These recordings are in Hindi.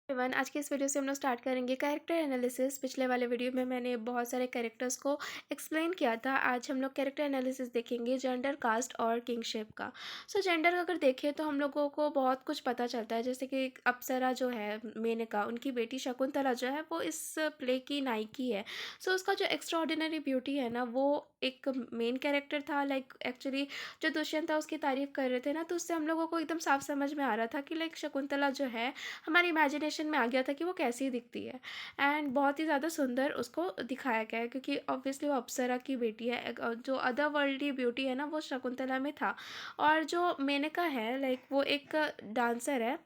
एवरीवन, आज की इस वीडियो से हम लोग स्टार्ट करेंगे कैरेक्टर एनालिसिस। पिछले वाले वीडियो में मैंने बहुत सारे कैरेक्टर्स को एक्सप्लेन किया था। आज हम लोग कैरेक्टर एनालिसिस देखेंगे जेंडर, कास्ट और किंगशिप का। सो जेंडर अगर देखें तो हम लोगों को बहुत कुछ पता चलता है, जैसे कि अप्सरा जो है मेनका, उनकी बेटी शकुंतला जो है वो इस प्ले की नायकी है। सो उसका जो एक्स्ट्रा ऑर्डिनरी ब्यूटी है ना, वो एक मेन कैरेक्टर था। लाइक एक्चुअली जो दुष्यंत था उसकी तारीफ कर रहे थे ना, तो उससे हम लोगों को एकदम साफ समझ में आ रहा था कि लाइक शकुंतला जो है हमारी इमेजिनेशन में आ गया था कि वो कैसी दिखती है। एंड बहुत ही ज़्यादा सुंदर उसको दिखाया गया है, क्योंकि ऑब्वियसली वो अप्सरा की बेटी है। जो अदर वर्ल्डली ब्यूटी है ना, वो शकुंतला में था। और जो मेनका है, लाइक वो एक डांसर है।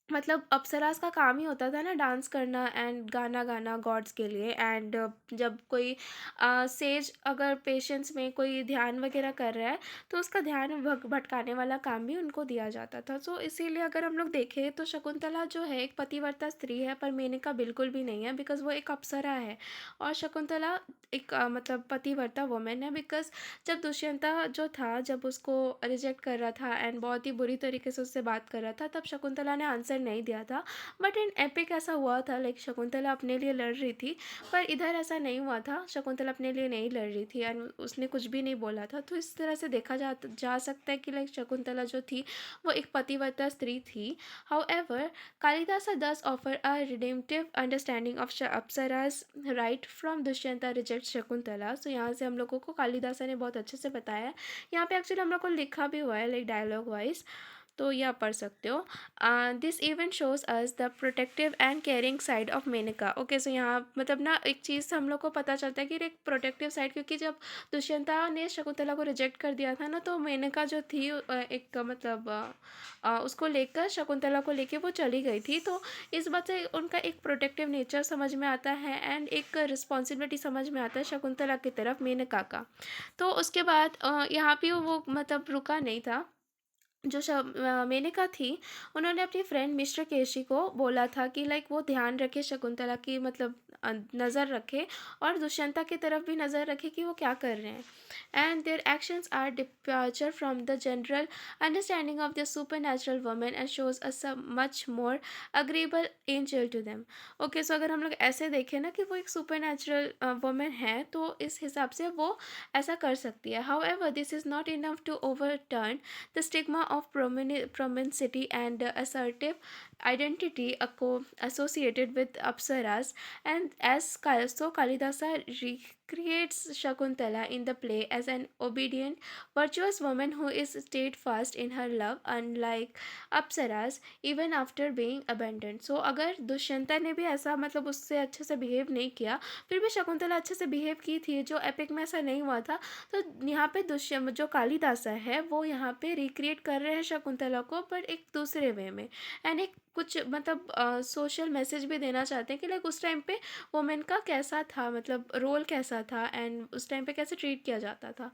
मतलब अप्सरास का काम ही होता था ना डांस करना एंड गाना गाना गॉड्स के लिए। एंड जब कोई सेज अगर पेशेंस में कोई ध्यान वगैरह कर रहा है, तो उसका ध्यान भटकाने वाला काम भी उनको दिया जाता था। सो इसीलिए अगर हम लोग देखें तो शकुंतला जो है एक पतिव्रता स्त्री है, पर मेनका बिल्कुल भी नहीं है, बिकॉज वो एक अप्सरा है। और शकुंतला एक मतलब पतिव्रता वुमेन है, बिकॉज जब दुष्यंता जो था, जब उसको रिजेक्ट कर रहा था एंड बहुत ही बुरी तरीके से उससे बात कर रहा था, तब शकुंतला ने आंसर नहीं दिया था। बट इन एपिक ऐसा हुआ था, लाइक शकुंतला अपने लिए लड़ रही थी। पर इधर ऐसा नहीं हुआ था, शकुंतला अपने लिए नहीं लड़ रही थी एंड उसने कुछ भी नहीं बोला था। तो इस तरह से देखा जा सकता है कि लाइक शकुंतला जो थी वो एक पतिव्रता स्त्री थी। However, Kalidasa does offer a redemptive understanding of अप्सरा's right from Dushyanta reject Shakuntala. So यहाँ से हम लोगों को कालिदासा ने बहुत अच्छे से बताया है। यहाँ पे एक्चुअली हम लोग को लिखा भी हुआ है लाइक डायलॉग वाइज, तो यह पढ़ सकते हो। This event shows us the protective and caring side of Menaka. Okay, so यहाँ मतलब ना एक चीज़ हम लोग को पता चलता है कि एक प्रोटेक्टिव साइड, क्योंकि जब दुष्यंता ने शकुंतला को रिजेक्ट कर दिया था ना, तो मेनका जो थी एक मतलब उसको लेकर, शकुंतला को लेके वो चली गई थी। तो इस बात से उनका एक प्रोटेक्टिव नेचर समझ में आता है एंड एक रिस्पॉन्सिबिलिटी समझ में आता है शकुंतला की तरफ मेनका का। तो उसके बाद यहाँ भी वो मतलब रुका नहीं था। जो मेनका थी, उन्होंने अपनी फ्रेंड मिस्टर केशी को बोला था कि लाइक वो ध्यान रखे शकुंतला की, मतलब नज़र रखे और दुष्यंता की तरफ भी नज़र रखे कि वो क्या कर रहे हैं। And their actions are departure from the general understanding of the supernatural women and shows us a much more agreeable angel to them. Okay, so अगर हम लोग ऐसे देखें ना कि वो एक सुपर नेचुरल वुमेन है, तो इस हिसाब से वो ऐसा कर सकती है। However, this is not enough to overturn the stigma of promiscuity and assertive identity associated with apsaras. And as so Kalidasa recreates Shakuntala in the play as an obedient, virtuous woman who is steadfast in her love, unlike apsaras, even after being abandoned. So अगर दुष्यंता ने भी ऐसा मतलब उससे अच्छे से बिहेव नहीं किया, फिर भी शकुंतला अच्छे से बिहेव की थी, जो एपिक में ऐसा नहीं हुआ था। तो यहाँ पे दुष्यंत जो कालिदासा है वो यहाँ पे रिक्रिएट कर रहे हैं शकुंतला को, पर एक दूसरे वे में। एंड एक कुछ मतलब सोशल मैसेज भी देना चाहते हैं कि लाइक उस टाइम पे वुमेन का कैसा था, मतलब रोल कैसा था एंड उस टाइम पे कैसे ट्रीट किया जाता था।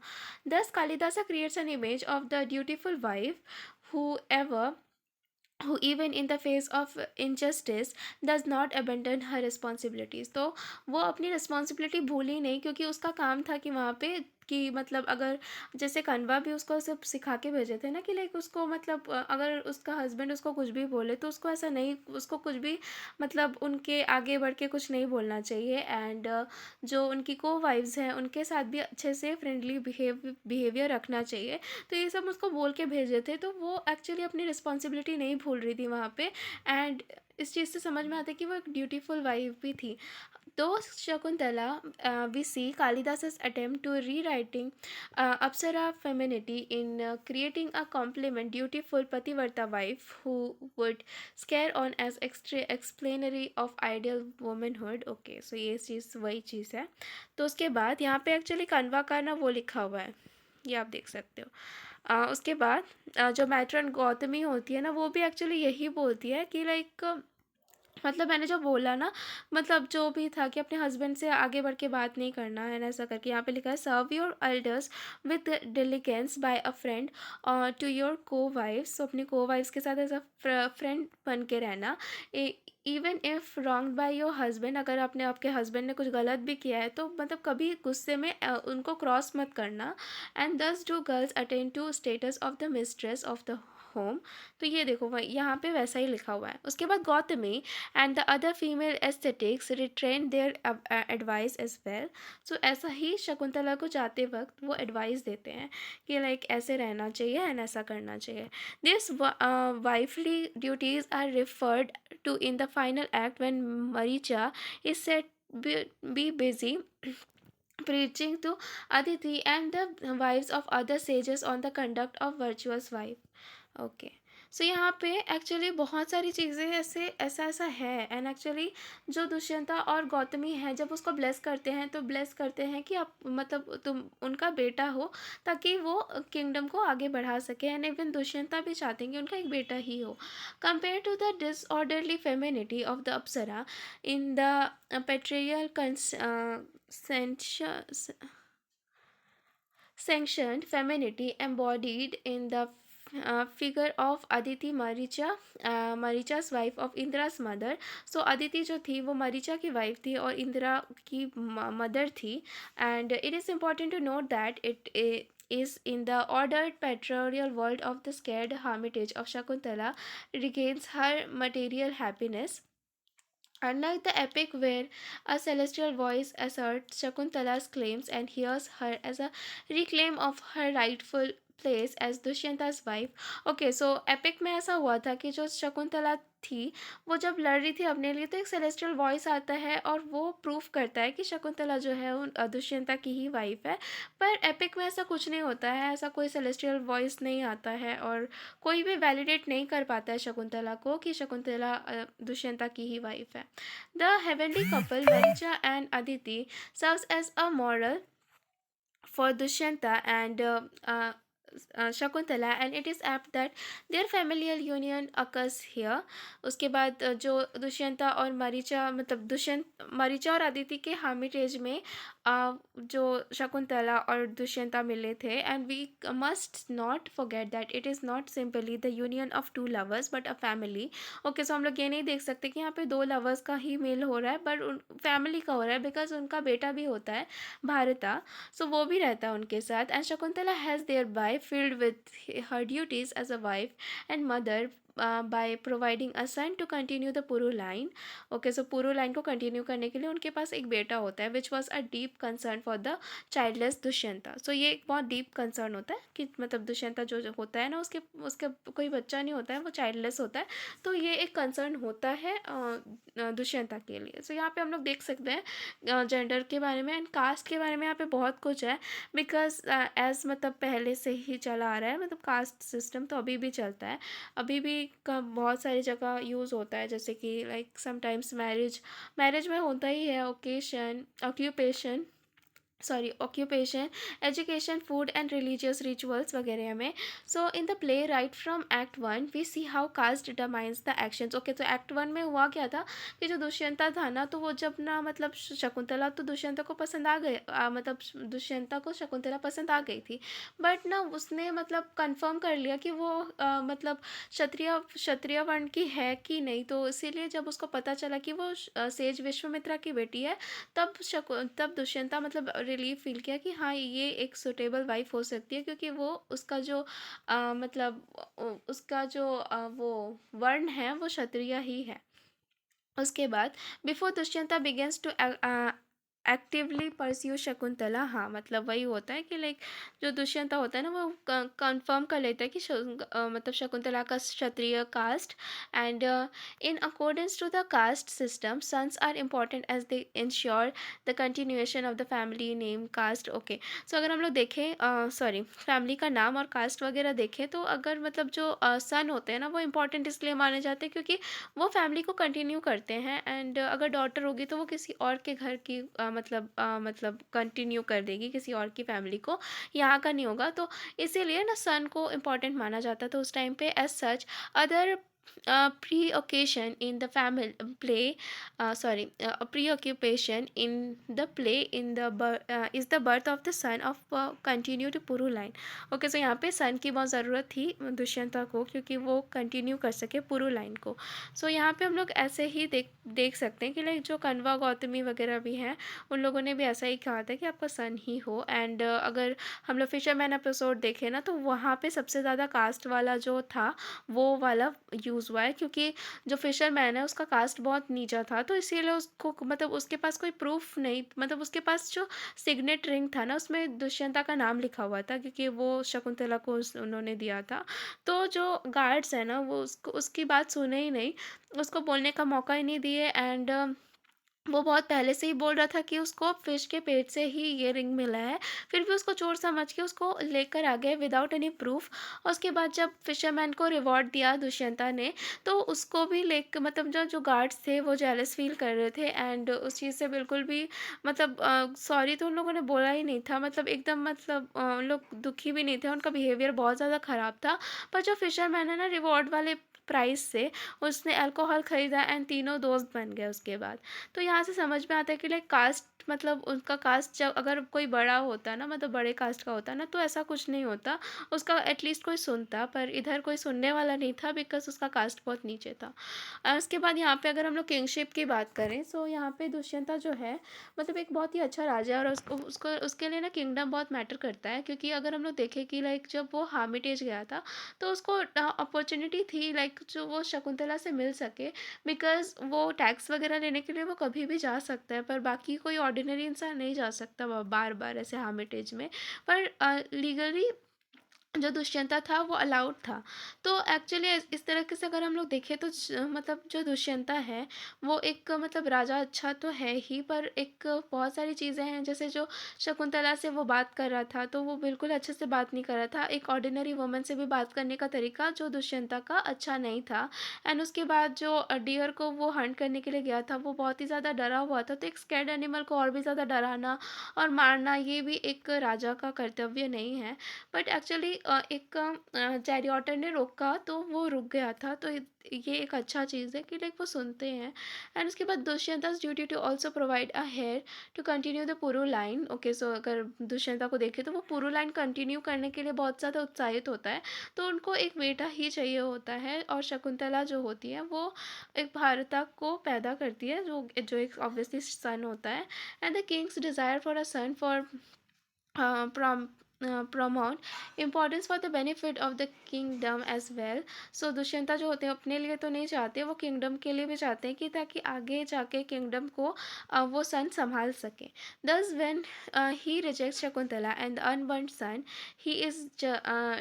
Thus Kalidasa creates an image of the dutiful wife who ever who even in the face of injustice does not abandon her responsibilities। तो वो अपनी रिस्पॉन्सिबिलिटी भूली नहीं, क्योंकि उसका काम था कि वहाँ पे कि मतलब अगर जैसे कन्वा भी उसको सब सिखा के भेजे थे ना कि लाइक उसको मतलब अगर उसका हस्बैंड उसको कुछ भी बोले तो उसको ऐसा नहीं, उसको कुछ भी मतलब उनके आगे बढ़ के कुछ नहीं बोलना चाहिए। एंड जो उनकी को वाइफ्स हैं उनके साथ भी अच्छे से फ्रेंडली बिहेवियर रखना चाहिए। तो ये सब उसको बोल के भेजे थे, तो वो एक्चुअली अपनी रिस्पॉन्सिबिलिटी नहीं भूल रही थी वहाँ पे। एंड इस चीज़ से समझ में आता है कि वो एक ड्यूटीफुल वाइफ भी थी। तो Shakuntala, we see Kalidasa's attempt to rewriting Apsara femininity in creating a complement dutiful Pativarta wife who would scare on as extra explanatory of ideal womanhood। Okay, so ये चीज़ वही चीज़ है। तो उसके बाद यहाँ पे एक्चुअली कन्वा का ना वो लिखा हुआ है, ये आप देख सकते हो। उसके बाद जो मैट्रन गौतमी होती है ना, वो भी एक्चुअली यही बोलती है कि लाइक मतलब मैंने जो बोला ना, मतलब जो भी था कि अपने हस्बैंड से आगे बढ़ के बात नहीं करना है ना, ऐसा करके यहाँ पे लिखा है serve your elders with diligence be a friend to your co-wives. तो अपनी को वाइफ्स के साथ ऐसा फ्रेंड बन के रहना। Even if wrong by your husband, अगर अपने आपके हस्बैंड ने कुछ गलत भी किया है तो मतलब कभी गुस्से में उनको क्रॉस मत करना। And thus do girls attend to status of the mistress of the home। तो ये देखो वही यहाँ पे वैसा ही लिखा हुआ है। उसके बाद Gautami and the other female ascetics retrain their advice as well. So ऐसा ही शकुंतला को जाते वक्त वो एडवाइस देते हैं कि लाइक ऐसे रहना चाहिए एंड ऐसा करना चाहिए। These wifely duties are referred to in the final act when Maricha is said be busy preaching to Aditi and the wives of other sages on the conduct of virtuous wife। Okay. So यहाँ पे एक्चुअली बहुत सारी चीज़ें ऐसे ऐसा ऐसा है एंड एक्चुअली जो दुष्यंता और गौतमी है जब उसको ब्लेस करते हैं तो ब्लेस करते हैं कि आप मतलब तुम उनका बेटा हो ताकि वो किंगडम को आगे बढ़ा सके एंड इवन दुष्यंता भी चाहते हैं कि उनका एक बेटा ही हो। Compare to the disorderly femininity of the apsara in the patriarchal sanctioned femininity embodied in the figure of Aditi Maricha, Maricha's wife of Indra's mother। So Aditi जो थी वो maricha की wife थी और इंदिरा की mother थी। And it is important to note that it is in the ordered patriarchal world of the scared hermitage of Shakuntala regains her material happiness। Unlike the epic where a celestial voice asserts Shakuntala's claims and hears her as a reclaim of her rightful place as Dushyanta's wife। Okay so epic में ऐसा हुआ था कि जो शकुंतला थी वो जब लड़ रही थी अपने लिए तो एक सेलेस्टियल वॉइस आता है और वो प्रूफ करता है कि शकुंतला जो है वो दुष्यंता की ही वाइफ है। पर एपिक में ऐसा कुछ नहीं होता है, ऐसा कोई सेलेस्टियल वॉइस नहीं आता है और कोई भी वैलिडेट नहीं कर पाता है शकुंतला को कि शकुंतला दुष्यंता की ही वाइफ है। The heavenly couple Maricha and Aditi serves as a moral for Dushyanta and Shakuntala and it is apt that their familial union occurs here। उसके बाद जो दुष्यंता और मरीचा मतलब दुष्यंत मरीचा और अदिति के हामिटेज में जो शकुंतला और दुष्यंता मिले थे and we must not forget that it is not simply the union of two lovers but a family. Okay so हम लोग ये नहीं देख सकते कि यहाँ पे दो लवर्स का ही मेल हो रहा है बट फैमिली का हो रहा है बिकॉज उनका बेटा भी होता है भारता। सो वो भी रहता है उनके साथ and Shakuntala has thereby filled with her duties as a wife and mother by providing a son to continue the Puru line। Okay so Puru line को कंटिन्यू करने के लिए उनके पास एक बेटा होता है which was a deep concern for the childless Dushyanta. So ये एक बहुत डीप कंसर्न होता है कि मतलब दुष्यंता जो होता है ना उसके उसके कोई बच्चा नहीं होता है, वो चाइल्डलेस होता है। तो ये एक कंसर्न होता है दुष्यंता के लिए। सो यहाँ पे हम लोग देख सकते हैं जेंडर के बारे में एंड कास्ट के बारे में यहाँ पे बहुत कुछ है बिकॉज एज मतलब पहले से ही चला आ रहा है, मतलब कास्ट सिस्टम तो अभी भी चलता है, अभी भी का बहुत सारी जगह यूज़ होता है जैसे कि लाइक समटाइम्स मैरिज में होता ही है occasion occupation occupation education food and religious rituals वगैरह में। So in the play right from act one we see how caste determines the actions. Okay तो एक्ट वन में हुआ क्या था कि जो दुष्यंता था ना तो वो जब ना मतलब शकुंतला तो दुष्यंता को पसंद आ गए मतलब दुष्यंता को शकुंतला पसंद आ गई थी बट ना उसने मतलब कंफर्म कर लिया कि वो मतलब क्षत्रिय वर्ण की है कि नहीं। तो इसीलिए जब उसको पता चला कि वो सेज विश्वामित्रा की बेटी है तब दुष्यंता मतलब रिलीफ फील किया कि हाँ ये एक सुटेबल वाइफ हो सकती है क्योंकि वो उसका जो मतलब उसका जो वो वर्ण है वो क्षत्रिय ही है। उसके बाद before Dushyanta begins to actively pursue Shakuntala, हाँ मतलब वही होता है कि लाइक जो दुष्यंता होता है ना वो कंफर्म कर लेता है कि मतलब शकुंतला का Kshatriya caste and in accordance to the caste system sons are important as they ensure the continuation of the family name caste. Okay so अगर हम लोग देखें सॉरी फैमिली का नाम और कास्ट वगैरह देखें तो अगर मतलब जो सन होते हैं ना वो इम्पॉर्टेंट इसलिए माने जाते हैं क्योंकि वो फैमिली को कंटिन्यू करते हैं एंड अगर डॉटर होगी तो वो किसी और के घर की मतलब कंटिन्यू कर देगी किसी और की फैमिली को, यहाँ का नहीं होगा। तो इसीलिए ना सन को इम्पॉर्टेंट माना जाता था उस टाइम पे। As such other preoccupation in the family play sorry a preoccupation in the play in the is the birth of the son of continued Puru line. Okay, so यहाँ पे सन की बहुत ज़रूरत थी दुष्यंता को, क्योंकि वो कंटिन्यू कर सके पुरु लाइन को. सो यहाँ पे हम लोग ऐसे ही देख देख सकते हैं कि लाइक जो कन्वा गौतमी वगैरह भी हैं, उन लोगों ने भी ऐसा ही कहा था कि आपका सन ही हो. एंड अगर हम लोग फिशरमैन एपिसोड देखें ना, तो वहाँ पे सबसे ज़्यादा कास्ट वाला जो था वो वाला यूज़ हुआ है, क्योंकि जो फिशरमैन है उसका कास्ट बहुत नीचा था, तो इसीलिए उसको मतलब उसके पास कोई प्रूफ नहीं, मतलब उसके पास जो सिग्नेट रिंग था ना उसमें दुष्यंता का नाम लिखा हुआ था, क्योंकि वो शकुंतला को उन्होंने दिया था. तो जो गार्ड्स है ना वो उसको उसकी बात सुने ही नहीं, उसको बोलने का मौका ही नहीं दिए. एंड वो बहुत पहले से ही बोल रहा था कि उसको फिश के पेट से ही ये रिंग मिला है, फिर भी उसको चोर समझ के उसको लेकर आ गए विदाउट एनी प्रूफ. और उसके बाद जब फिशरमैन को रिवॉर्ड दिया दुष्यंता ने, तो उसको भी लेकर मतलब जो जो गार्ड्स थे वो जेलस फील कर रहे थे. एंड उस चीज़ से बिल्कुल भी मतलब सॉरी तो उन लोगों ने बोला ही नहीं था, मतलब एकदम मतलब उन लोग दुखी भी नहीं थे, उनका बिहेवियर बहुत ज़्यादा ख़राब था. पर जो फिशरमैन है ना, रिवॉर्ड वाले प्राइस से उसने अल्कोहल ख़रीदा एंड तीनों दोस्त बन गए उसके बाद. तो यहाँ से समझ में आता है कि लाइक कास्ट मतलब उनका कास्ट जब अगर कोई बड़ा होता ना, मतलब बड़े कास्ट का होता ना, तो ऐसा कुछ नहीं होता, उसका एटलीस्ट कोई सुनता. पर इधर कोई सुनने वाला नहीं था, बिकॉज उसका कास्ट बहुत नीचे था. उसके बाद यहाँ पे अगर हम लोग किंगशिप की बात करें, सो यहाँ पे दुष्यंता जो है मतलब एक बहुत ही अच्छा राजा है, और उसको उसको उसके लिए ना किंगडम बहुत मैटर करता है. क्योंकि अगर हम लोग देखें कि लाइक जब वो हार्मिटेज गया था, तो उसको अपॉर्चुनिटी थी लाइक जो वो शकुंतला से मिल सके, बिकॉज़ वो टैक्स वगैरह लेने के लिए वो कभी भी जा सकता है, पर बाकी कोई ऑर्डिनरी इंसान नहीं जा सकता बार बार ऐसे हार्मिटेज में. पर लीगली जो दुष्यंता था वो अलाउड था. तो एक्चुअली इस तरीके से अगर हम लोग देखें तो मतलब जो दुष्यंता है वो एक मतलब राजा अच्छा तो है ही, पर एक बहुत सारी चीज़ें हैं, जैसे जो शकुंतला से वो बात कर रहा था तो वो बिल्कुल अच्छे से बात नहीं कर रहा था. एक ऑर्डिनरी वुमन से भी बात करने का तरीका जो दुष्यंता का अच्छा नहीं था. एंड उसके बाद जो डियर को वो हंट करने के लिए गया था वो बहुत ही ज़्यादा डरा हुआ था, तो एक स्कैर्ड एनिमल को और भी ज़्यादा डराना और मारना ये भी एक राजा का कर्तव्य नहीं है. बट एक्चुअली एक चैरियॉटर ने रोका तो वो रुक गया था, तो ये एक अच्छा चीज़ है कि लाइक वो सुनते हैं. एंड उसके बाद दुष्यंता's duty to also provide a heir to continue the Puru line. Okay, so अगर दुष्यंता को देखें तो वो पुरु लाइन कंटिन्यू करने के लिए बहुत ज़्यादा उत्साहित होता है, तो उनको एक बेटा ही चाहिए होता है. और शकुंतला जो होती है वो एक भारता को पैदा करती है, जो जो एक ऑब्वियसली सन होता है. And the king's desire for a son for from promote importance for the benefit of the kingdom as well. सो दुष्यंता जो होते हैं अपने लिए तो नहीं चाहते, वो किंगडम के लिए भी चाहते हैं कि ताकि आगे जाके किंगडम को वो सन संभाल सके. thus when he rejects Shakuntala and the unborn son, he is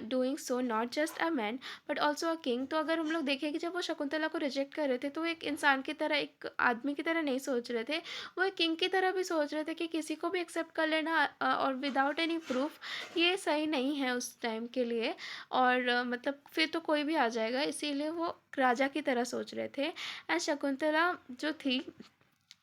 doing so not just a man but also a king. तो अगर हम लोग देखें कि जब वो शकुंतला को रिजेक्ट कर रहे थे तो वो एक इंसान की तरह, एक आदमी की तरह नहीं सोच रहे थे, वो एक किंग की तरह भी सोच रहे थे कि किसी को भी एक्सेप्ट कर लेना और विदाउट एनी प्रूफ ये सही नहीं है उस टाइम के लिए. और मतलब फिर तो कोई भी आ जाएगा, इसीलिए वो राजा की तरह सोच रहे थे. एंड शकुंतला जो थी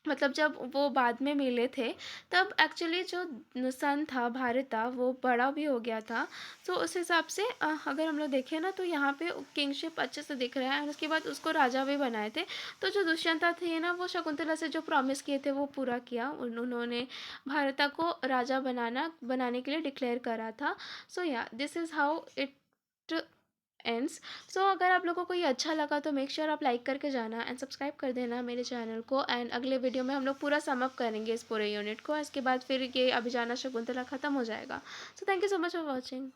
मतलब जब वो बाद में मिले थे तब एक्चुअली जो सन था भारता वो बड़ा भी हो गया था. तो उस हिसाब से अगर हम लोग देखें ना तो यहाँ पे किंगशिप अच्छे से दिख रहा है. और उसके बाद उसको राजा भी बनाए थे. तो जो दुष्यंता थे ना वो शकुंतला से जो प्रॉमिस किए थे वो पूरा किया, उन्होंने भारता को राजा बनाने के लिए डिक्लेयर करा था. सो या this is how it ends. So अगर आप लोगों को ये अच्छा लगा तो मेक श्योर आप लाइक करके जाना एंड सब्सक्राइब कर देना मेरे चैनल को. एंड अगले वीडियो में हम लोग पूरा सम अप करेंगे इस पूरे यूनिट को, इसके बाद फिर ये अभिजाना शकुंतला ख़त्म हो जाएगा. So thank you so much for watching.